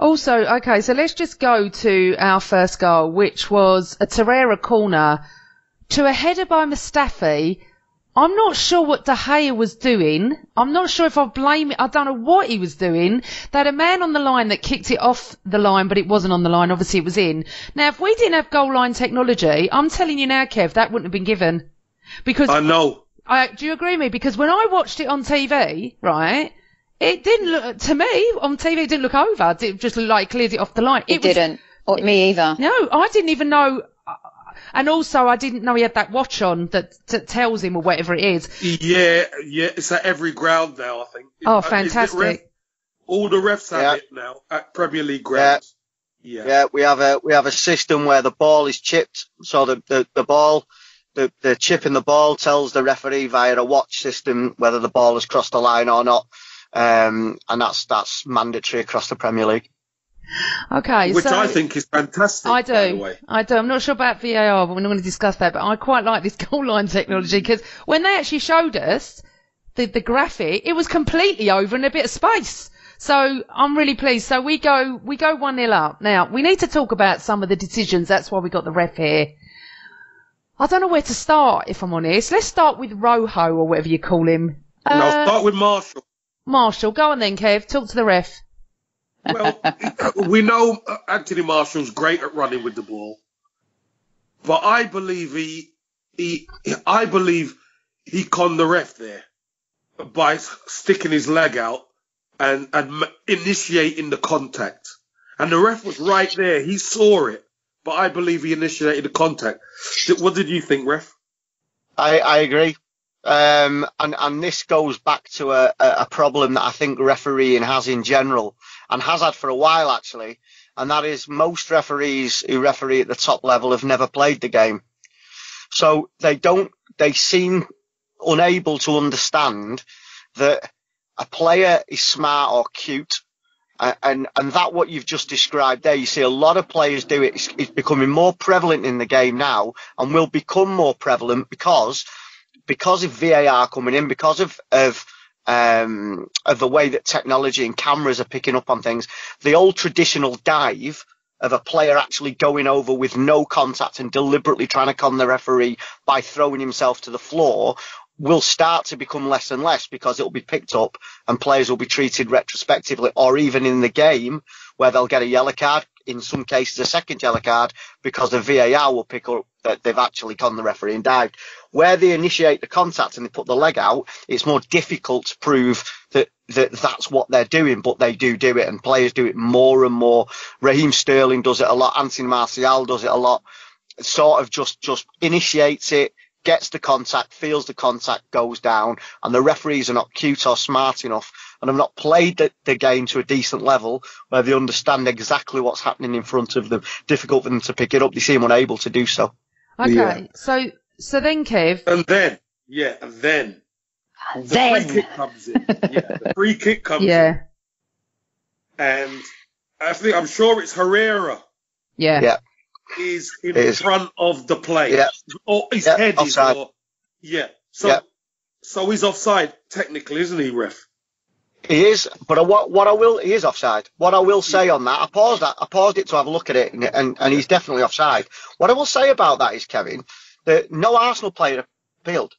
Also, okay, so let's just go to our first goal, which was a Torreira corner to a header by Mustafi. I'm not sure what De Gea was doing. I'm not sure if I blame it. I don't know what he was doing. They had a man on the line that kicked it off the line, but it wasn't on the line. Obviously, it was in. Now, if we didn't have goal line technology, I'm telling you now, Kev, that wouldn't have been given. Because I know. Do you agree with me? Because when I watched it on TV, right, it didn't look, to me, on TV, it didn't look over. It just looked like it cleared it off the line. It didn't. Me either. No, I didn't even know. And also, I didn't know he had that watch on that tells him or whatever it is. Yeah, it's at every ground now, I think. Oh, fantastic. All the refs have it now at Premier League grounds. Yeah, we have a system where the ball is chipped, so the ball, the chip in the ball tells the referee via a watch system whether the ball has crossed the line or not, and that's mandatory across the Premier League. Okay, which so I think is fantastic. I do. By the way. I do. I'm not sure about VAR, but we're not going to discuss that. But I quite like this goal line technology because when they actually showed us the graphic, it was completely over in a bit of space. So I'm really pleased. So we go 1-0 up. Now we need to talk about some of the decisions. That's why we got the ref here. I don't know where to start, if I'm honest. Let's start with Rojo or whatever you call him. No, start with Marshall. Marshall, go on then, Kev. Talk to the ref. Well, we know Anthony Marshall's great at running with the ball, but I believe he conned the ref there by sticking his leg out and initiating the contact. And the ref was right there. He saw it, but I believe he initiated the contact. What did you think, ref? I agree. And this goes back to a problem that I think refereeing has in general, and has had for a while actually, and that is most referees who referee at the top level have never played the game. So they seem unable to understand that a player is smart or cute, and that what you've just described there, you see a lot of players do it. It's becoming more prevalent in the game now, and will become more prevalent because of VAR coming in, because of the way that technology and cameras are picking up on things. The old traditional dive of a player actually going over with no contact and deliberately trying to con the referee by throwing himself to the floor will start to become less and less, because it will be picked up and players will be treated retrospectively, or even in the game where they'll get a yellow card, in some cases a second yellow card, because the VAR will pick up that they've actually conned the referee and dived. Where they initiate the contact and they put the leg out, it's more difficult to prove that that's what they're doing, but they do it, and players do it more and more. Raheem Sterling does it a lot, Anthony Martial does it a lot, sort of just initiates it, gets the contact, feels the contact, goes down, and the referees are not cute or smart enough and have not played the game to a decent level where they understand exactly what's happening in front of them. Difficult for them to pick it up. They seem unable to do so. Okay, Yeah. So then, Kev. And then the free kick comes in. Yeah, the free kick comes in. And I'm sure it's Herrera. Yeah. Is in front of the play. Yeah. Or his head offside. So he's offside technically, isn't he, ref? He is, but he is offside. What I will say on that, I paused it to have a look at it, and he's definitely offside. What I will say about that is, Kevin, that no Arsenal player appealed.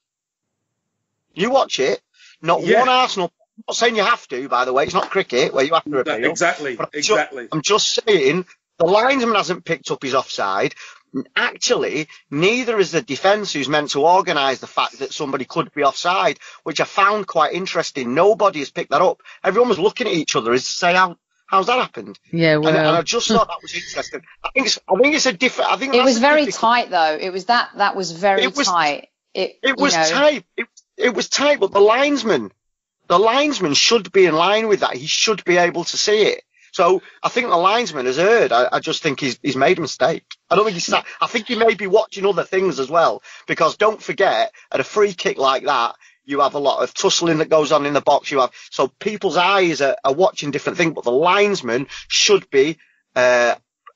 You watch it, not one Arsenal. I'm not saying you have to, by the way. It's not cricket where you have to appeal. Exactly. I'm just saying the linesman hasn't picked up his offside. Actually, neither is the defence, who's meant to organise the fact that somebody could be offside, which I found quite interesting. Nobody has picked that up. Everyone was looking at each other as to say, how's that happened? Yeah, well, and I just thought that was interesting. I think it's a different. I think it was very tight, though. It was that was very tight. It was tight. It was tight, but the linesman should be in line with that. He should be able to see it. So I think the linesman has erred. I just think he's made a mistake. I don't think I think he may be watching other things as well, because don't forget, at a free kick like that, you have a lot of tussling that goes on in the box. So people's eyes are watching different things, but the linesman should be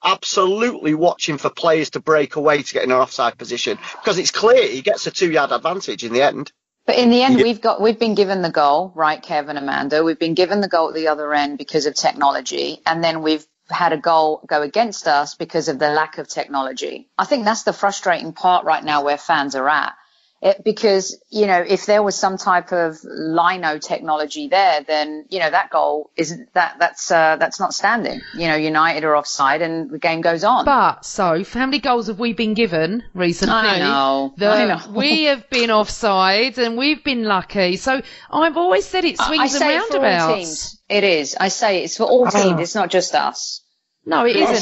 absolutely watching for players to break away to get in an offside position, because it's clear he gets a 2-yard advantage in the end. But in the end, we've been given the goal, right, Kev and Amanda? We've been given the goal at the other end because of technology, and then we've had a goal go against us because of the lack of technology. I think that's the frustrating part right now where fans are at. Because, if there was some type of lino technology there, then, that goal isn't that's not standing. United are offside and the game goes on. But, so, how many goals have we been given recently? I know. We have been offside and we've been lucky. So, I've always said it swings and roundabouts. For all teams. It is. I say it's for all teams. It's not just us. No, it isn't.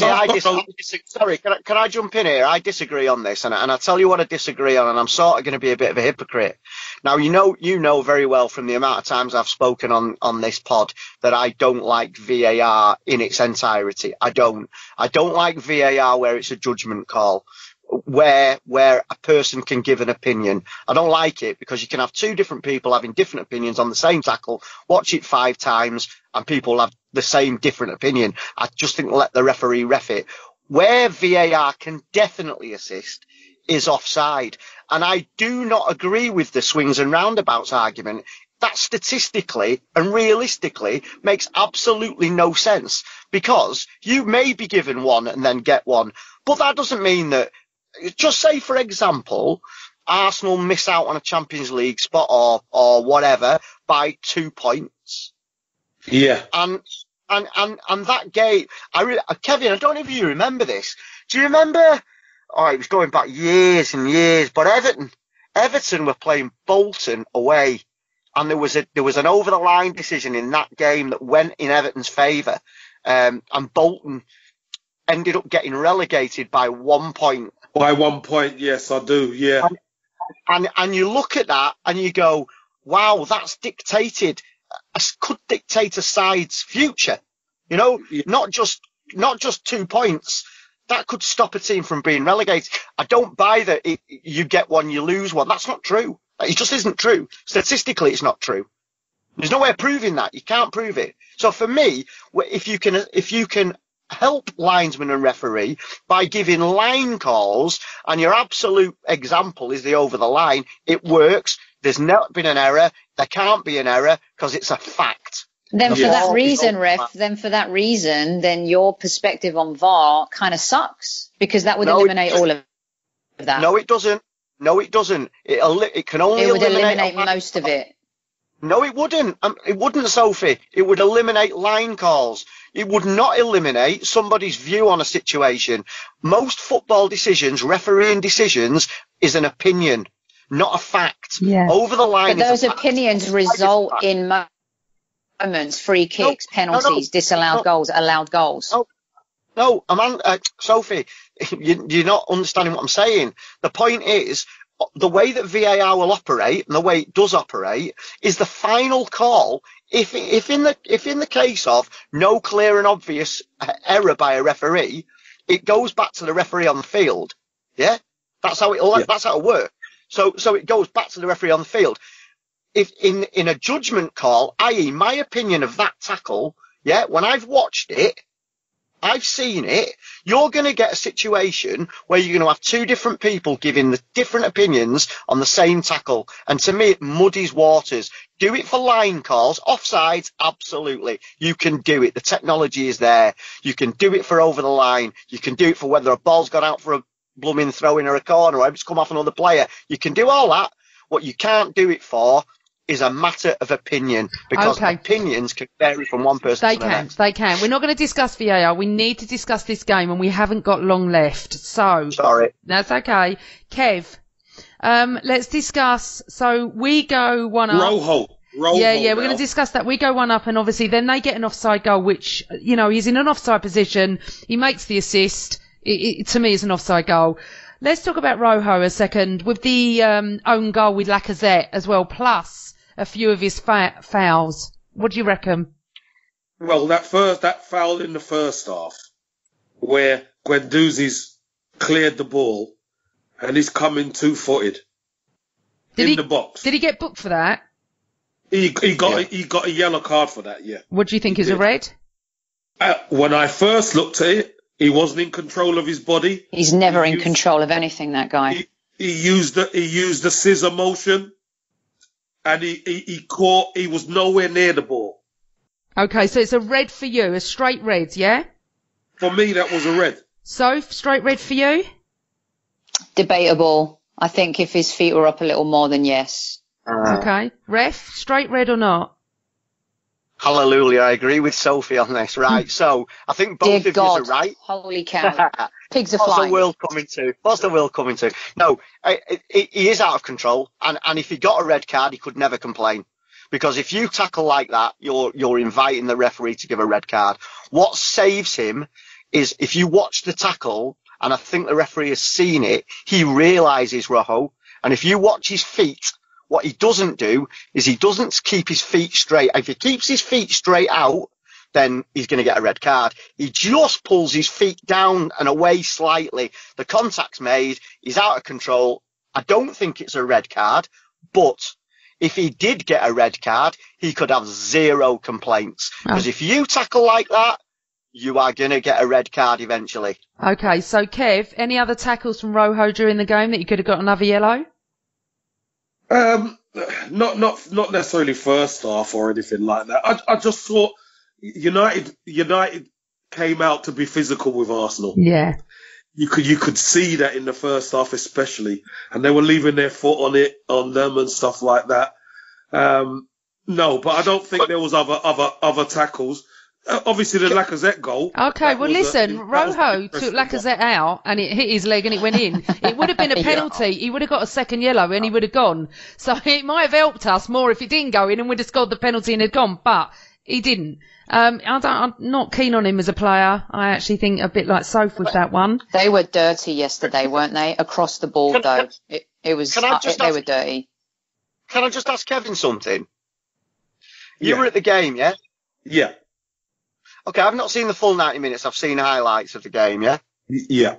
Sorry, can I jump in here? I disagree on this, and I tell you what I disagree on, and I'm sort of going to be a bit of a hypocrite. Now, you know very well from the amount of times I've spoken on this pod that I don't like VAR in its entirety. I don't like VAR where it's a judgment call, where a person can give an opinion. I don't like it because you can have two different people having different opinions on the same tackle, watch it 5 times, and people have the same different opinion. I just think let the referee ref it. Where VAR can definitely assist is offside. And I do not agree with the swings and roundabouts argument. That statistically and realistically makes absolutely no sense, because you may be given one and then get one. But that doesn't mean that, just say, for example, Arsenal miss out on a Champions League spot or whatever by 2 points. Yeah. And that game, Kevin, I don't know if you remember this. Do you remember? Oh, it was going back years and years, but Everton were playing Bolton away, and there was an over the line decision in that game that went in Everton's favour, and Bolton ended up getting relegated by 1 point. By 1 point, yes, I do. Yeah. And you look at that and you go, wow, that's could dictate a side's future. You know, Yeah. not just 2 points. That could stop a team from being relegated. I don't buy that you get one, you lose one. That's not true. It just isn't true. Statistically, it's not true. There's no way of proving that. You can't prove it. So for me, if you can help linesman and referee by giving line calls, and your absolute example is the over the line, it works. There's not been an error. There can't be an error because it's a fact. Then for Yeah. that reason, then your perspective on VAR kind of sucks, because that would eliminate all of that. No, it doesn't. It can only eliminate most of it. No, it wouldn't. It wouldn't, Sophie. It would eliminate line calls. It would not eliminate somebody's view on a situation. Most football decisions, refereeing decisions, is an opinion, not a fact. Yeah. Over the line. But those opinions result in moments, free kicks, penalties, disallowed goals, allowed goals. No, Sophie, you're not understanding what I'm saying. The point is, the way that VAR will operate, and the way it does operate, is the final call. If in the case of no clear and obvious error by a referee, it goes back to the referee on the field. Yeah, that's how it works. So it goes back to the referee on the field. If in a judgment call, i.e. my opinion of that tackle, yeah, when I've watched it, I've seen it, you're going to get a situation where you're going to have two different people giving the different opinions on the same tackle. And to me, it muddies waters. Do it for line calls. Offsides, absolutely. You can do it. The technology is there. You can do it for over the line. You can do it for whether a ball's gone out for a blooming throw in or a corner, or it's come off another player. You can do all that. What you can't do it for is a matter of opinion, because opinions can vary from one person to the next. They can. We're not going to discuss VAR. We need to discuss this game, and we haven't got long left. So sorry. That's okay. Kev, let's discuss. So we go one up. Rojo. We're going to discuss that. We go one up, and obviously then they get an offside goal, which, you know, he's in an offside position. He makes the assist. It to me is an offside goal. Let's talk about Rojo a second, with the own goal with Lacazette as well, plus a few of his fouls. What do you reckon? Well, that foul in the first half, where Guendouzi's cleared the ball and he's coming two-footed the box. Did he get booked for that? He got a yellow card for that. Yeah. What do you think is a red? When I first looked at it, he wasn't in control of his body. He's never in control of anything, that guy. He used the scissor motion. And he was nowhere near the ball. Okay, so it's a red for you, a straight red, yeah? For me, that was a red. So, straight red for you? Debatable. I think if his feet were up a little more, then yes. Okay. Ref, straight red or not? Hallelujah, I agree with Sophie on this. Right, so I think both of you are right. Holy cow. Pigs are flying. What's the world coming to? No, he is out of control, and if he got a red card, he could never complain. Because if you tackle like that, you're inviting the referee to give a red card. What saves him is if you watch the tackle, and I think the referee has seen it, he realises Rojo, and if you watch his feet, what he doesn't do is he doesn't keep his feet straight. If he keeps his feet straight out, then he's going to get a red card. He just pulls his feet down and away slightly. The contact's made. He's out of control. I don't think it's a red card, but if he did get a red card, he could have zero complaints. Because if you tackle like that, you are going to get a red card eventually. Okay, so Kev, any other tackles from Rojo during the game that you could have got another yellow? Not necessarily first half or anything like that. I just thought United came out to be physical with Arsenal. Yeah. You could see that in the first half especially, and they were leaving their foot on them and stuff like that. No, but I don't think there was other tackles. Obviously, the Lacazette goal. Okay, well, listen, Rojo took Lacazette out and it hit his leg and it went in. It would have been a penalty. Yeah. He would have got a second yellow and he would have gone. So it might have helped us more if it didn't go in and we'd have scored the penalty and had gone, but he didn't. I'm not keen on him as a player. I actually think a bit like Sophie with that one. They were dirty yesterday, weren't they? Across the ball, though. They were dirty. Can I just ask Kevin something? You were at the game, yeah? Yeah. Okay, I've not seen the full 90 minutes. I've seen highlights of the game, yeah? Yeah.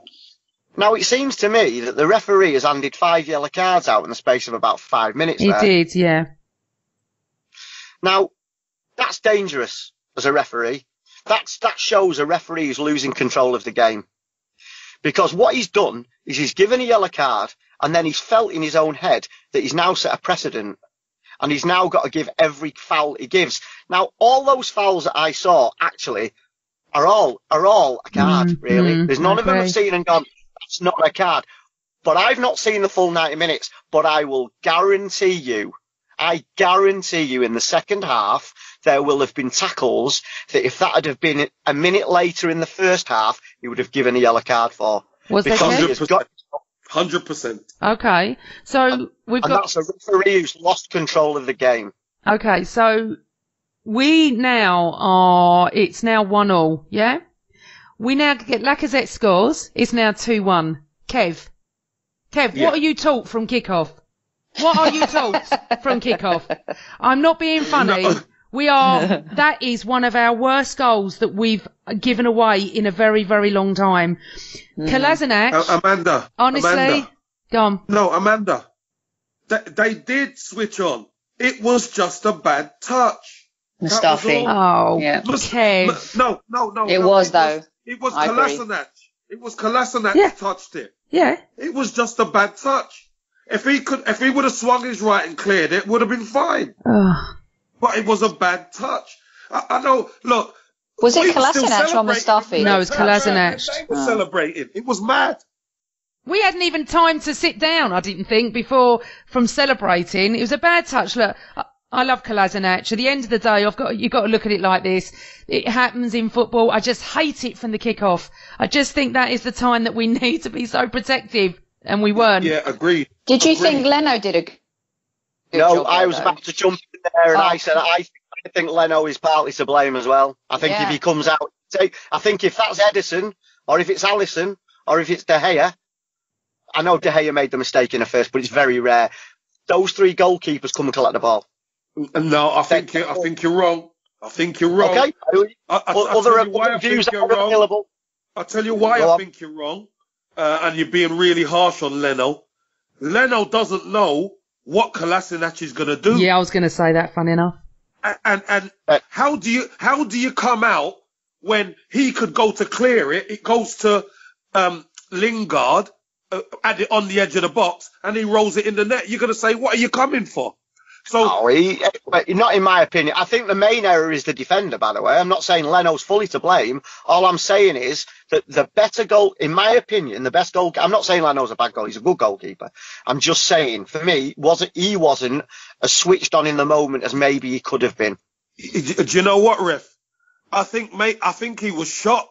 Now, it seems to me that the referee has handed 5 yellow cards out in the space of about 5 minutes. He did, yeah. Now, that's dangerous as a referee. That shows a referee is losing control of the game. Because what he's done is he's given a yellow card and then he's felt in his own head that he's now set a precedent. And he's now got to give every foul he gives. Now, all those fouls that I saw actually are all a card, really. There's none of them I've seen and gone, that's not a card. But I've not seen the full 90 minutes. But I will guarantee you in the second half, there will have been tackles that if that had have been a minute later in the first half, he would have given a yellow card for. Was there 100%. Okay, so we've got... And that's a referee who's lost control of the game. Okay, so it's now 1-1, yeah? We now get Lacazette scores. It's now 2-1. Kev, yeah. What are you taught from kickoff? What are you taught from kickoff? I'm not being funny. No. That is one of our worst goals that we've given away in a very, very long time. Kolasinac. Amanda. Honestly. Go on. No, Amanda. They did switch on. It was just a bad touch. Mustafi. Oh, yeah. Kev. No. It was, though. It was Kolasinac. It was Kolasinac who touched it. Yeah. It was just a bad touch. If he would have swung his right and cleared it, would have been fine. But it was a bad touch. I know. Look. Was it Kolasinac or Mustafi? No, it was Kolasinac. They were celebrating. It was mad. We hadn't even time to sit down, I didn't think, from celebrating. It was a bad touch. Look, I love Kolasinac. At the end of the day, you've got to look at it like this. It happens in football. I just hate it from the kickoff. I just think that is the time that we need to be so protective, and we weren't. Yeah, agreed. Did you think Leno did a good job? I was about to jump in there, and I said I think Leno is partly to blame as well. I think if he comes out, I think if that's Edison, or if it's Alisson, or if it's De Gea, I know De Gea made the mistake in the first, but it's very rare. Those 3 goalkeepers come and collect the ball. No, I think you're wrong. I think you're wrong. Okay. I'll tell you why I think you're wrong. And you're being really harsh on Leno. Leno doesn't know what Kolasinac is going to do. Yeah, I was going to say that, funny enough. And how do you come out when he could go to clear it? It goes to Lingard, at it on the edge of the box, and he rolls it in the net. You're going to say, what are you coming for? So, not in my opinion. I think the main error is the defender, by the way. I'm not saying Leno's fully to blame. All I'm saying is that the better goal, in my opinion, the best goal, I'm not saying Leno's a bad goal. He's a good goalkeeper. I'm just saying, for me, he wasn't as switched on in the moment as maybe he could have been. Do you know what, Ref? I think he was shocked.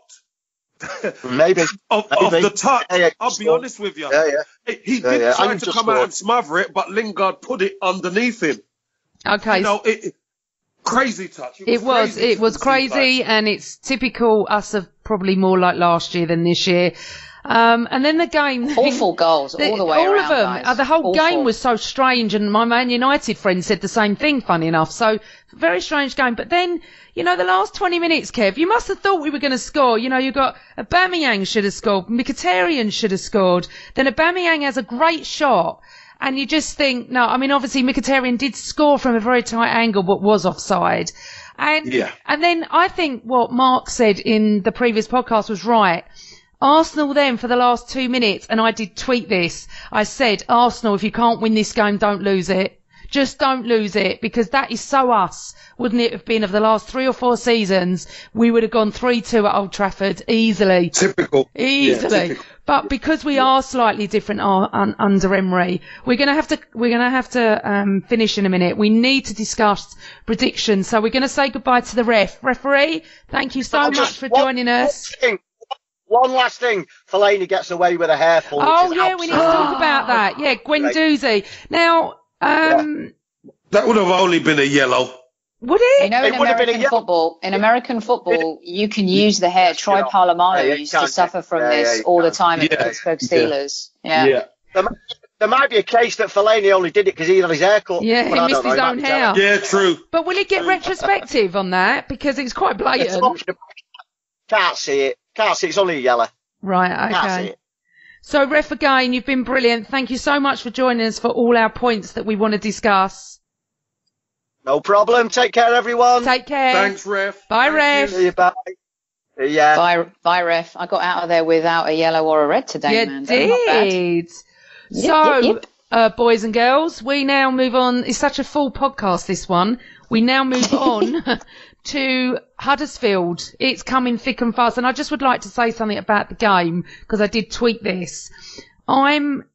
Maybe. Of the touch. I'll be honest with you. He did try to come out and smother it, but Lingard put it underneath him. Okay. Crazy touch. It was crazy, and it's typical us of probably more like last year than this year. And then the game. Awful goals all the way all around. All of them. Guys. The whole game was so strange, and my Man United friend said the same thing, funny enough. So, very strange game. But then, the last 20 minutes, Kev, you must have thought we were going to score. You got Aubameyang should have scored. Mkhitaryan should have scored. Then Aubameyang has a great shot. And you just think, no, I mean, obviously Mkhitaryan did score from a very tight angle, but was offside. And then I think what Mark said in the previous podcast was right. Arsenal then for the last 2 minutes, and I did tweet this, I said, Arsenal, if you can't win this game, don't lose it. Just don't lose it, because that is so us, wouldn't it have been, of the last 3 or 4 seasons, we would have gone 3-2 at Old Trafford, easily. Typical. Easily. Yeah, typical. But because we are slightly different under Emery, we're going to have to finish in a minute. We need to discuss predictions. So we're going to say goodbye to the referee. Thank you so much for joining us. One last thing, Fellaini gets away with a hair pull. Oh yeah, we need to talk about that. Yeah, Guendouzi. Now, that would have only been a yellow. Would it? You know, in American football, you can use the hair. Troy Polamalu used to suffer from this all the time at the Pittsburgh Steelers. Yeah. There might be a case that Fellaini only did it because he had his hair cut. Yeah, he missed his own hair. Yeah, true. But will it get retrospective on that? Because it's quite blatant. Can't see it. It's only a yellow. Right, okay. So, ref, again, you've been brilliant. Thank you so much for joining us for all our points that we want to discuss. No problem. Take care, everyone. Take care. Thanks, ref. Bye, ref. See you, bye. Yeah. Bye, ref. I got out of there without a yellow or a red today, man. You did. So, boys and girls, we now move on. It's such a full podcast, this one. We now move on to Huddersfield. It's coming thick and fast. And I just would like to say something about the game, because I did tweet this. I'm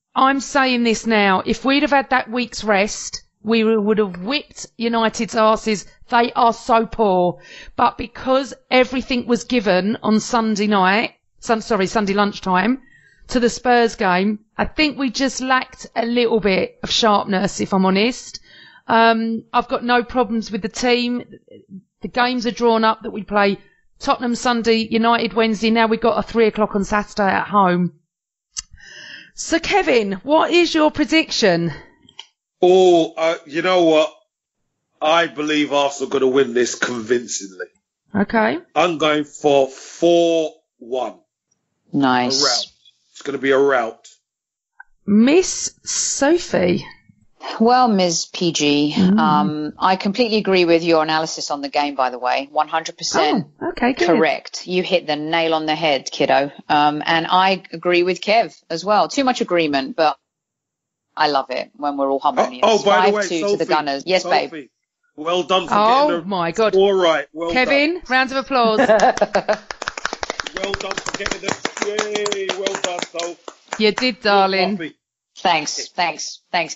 saying this now. If we'd have had that week's rest, we would have whipped United's arses. They are so poor. But because everything was given on Sunday lunchtime to the Spurs game, I think we just lacked a little bit of sharpness, if I'm honest. I've got no problems with the team. The games are drawn up that we play Tottenham Sunday, United Wednesday. Now we've got a 3:00 on Saturday at home. So, Kevin, what is your prediction? You know what? I believe Arsenal are going to win this convincingly. Okay. I'm going for 4-1. Nice. A rout. It's going to be a rout. Miss Sophie. Well, Ms. PG, I completely agree with your analysis on the game, by the way. 100% okay, good. Correct. You hit the nail on the head, kiddo. And I agree with Kev as well. Too much agreement, but I love it when we're all harmonious. By the way, 5-2 Sophie, to the Gunners. Yes, Sophie, babe. Well done for getting the my God. score right. Well Kevin, done. rounds of applause. Well done for getting the... Yay, well done, Soph. You did, darling. Thanks, Kev. Thanks, I'll thanks,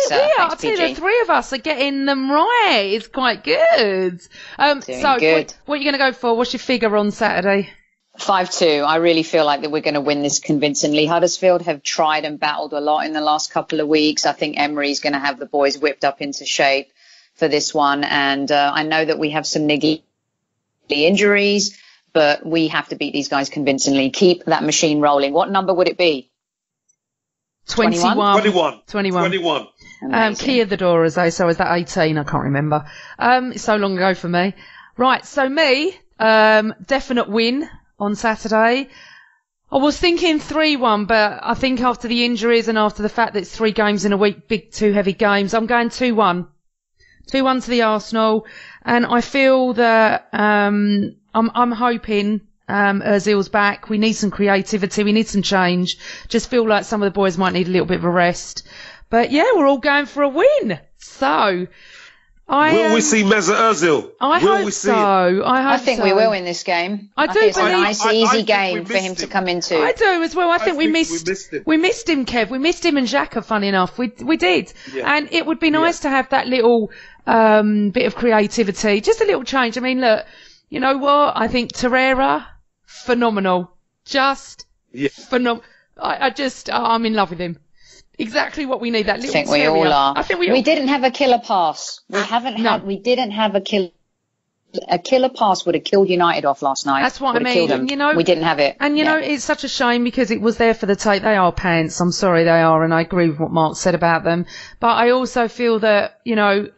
tell you, PG. the three of us are getting them right. It's quite good. Good. What are you going to go for? What's your figure on Saturday? 5-2. I really feel like that we're going to win this convincingly. Huddersfield have tried and battled a lot in the last couple of weeks. I think Emery's going to have the boys whipped up into shape for this one. And I know that we have some niggly injuries, but we have to beat these guys convincingly. Keep that machine rolling. What number would it be? 21. 21. Key of the door, as they say, is that 18? I can't remember. It's so long ago for me. Right, so me, definite win on Saturday. I was thinking 3-1, but I think after the injuries and after the fact that it's 3 games in a week, 2 heavy games, I'm going 2-1. 2-1 to the Arsenal. And I feel that I'm hoping Ozil's back. We need some creativity. We need some change. Just feel like some of the boys might need a little bit of a rest. But yeah, we're all going for a win. So, will we see Mesut Ozil? I hope so. I think we will in this game. I think it's a nice, easy game for him to come into. I do as well. I think we missed him. We missed him, Kev. We missed him and Xhaka, funny enough. We did. Yeah. And it would be nice to have that little bit of creativity. Just a little change. I mean, look, you know what? I think Torreira, phenomenal. Just phenomenal. I'm in love with him. Exactly what we need. That little. I think we all are. I think we didn't have a killer pass. We didn't have a killer. A killer pass would have killed United off last night. That's what I mean. And, we didn't have it. And it's such a shame because it was there for the take. They are pants. I'm sorry, they are, and I agree with what Mark said about them. But I also feel that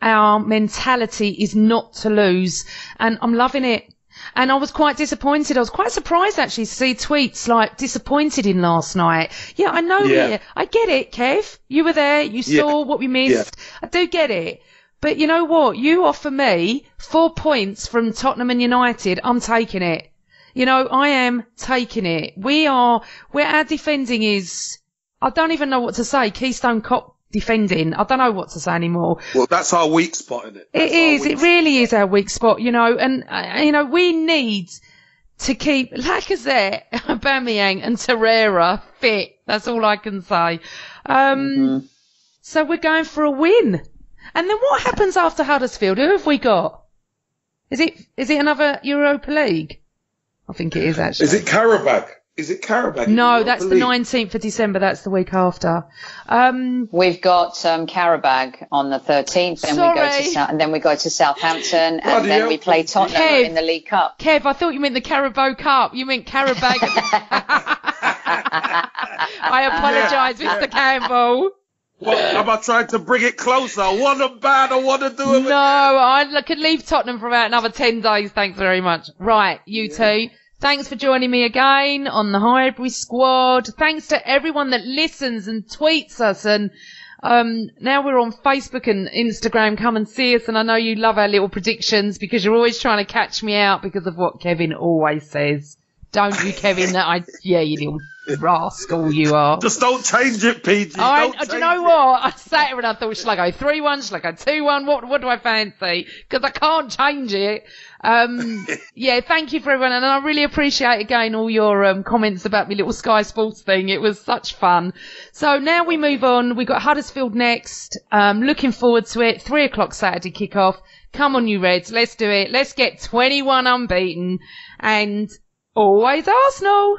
our mentality is not to lose, and I'm loving it. And I was quite disappointed. I was quite surprised actually to see tweets like disappointed in last night. Yeah, I know. Yeah. I get it, Kev. You were there. You saw what we missed. Yeah. I do get it. But you know what? You offer me 4 points from Tottenham and United. I'm taking it. You know, I am taking it. Where our defending is, I don't even know what to say. Keystone Cop defending. I don't know what to say anymore. Well, that's our weak spot, isn't it? It is. It really is our weak spot, you know. And, you know, we need to keep Lacazette, Aubameyang and Torreira fit. That's all I can say. So we're going for a win. And then what happens after Huddersfield? Who have we got? Is it another Europa League? I think it is actually. Is it Karabakh? No, that's the 19th of December. That's the week after. We've got Karabakh on the 13th, and then we go to Southampton, and then we play Tottenham in the League Cup. Kev, I thought you meant the Carabao Cup. You meant Karabakh. I apologise, Mr. Campbell. What, am I trying to bring it closer? I want them bad. I want to do it. No, I could leave Tottenham for about another 10 days. Thanks very much. Right, you two. Thanks for joining me again on the Highbury Squad. Thanks to everyone that listens and tweets us. And now we're on Facebook and Instagram. Come and see us. And I know you love our little predictions because you're always trying to catch me out because of what Kevin always says. Don't you, Kevin? You little rascal you are. Just don't change it, PG. Do you know what? I sat here and I thought, shall I go 3-1? Shall I go 2-1? What do I fancy? Because I can't change it. Thank you for everyone. And I really appreciate again all your comments about my little Sky Sports thing. It was such fun. So now we move on. We've got Huddersfield next. Looking forward to it. 3:00 Saturday kickoff. Come on, you Reds. Let's do it. Let's get 21 unbeaten. And always Arsenal.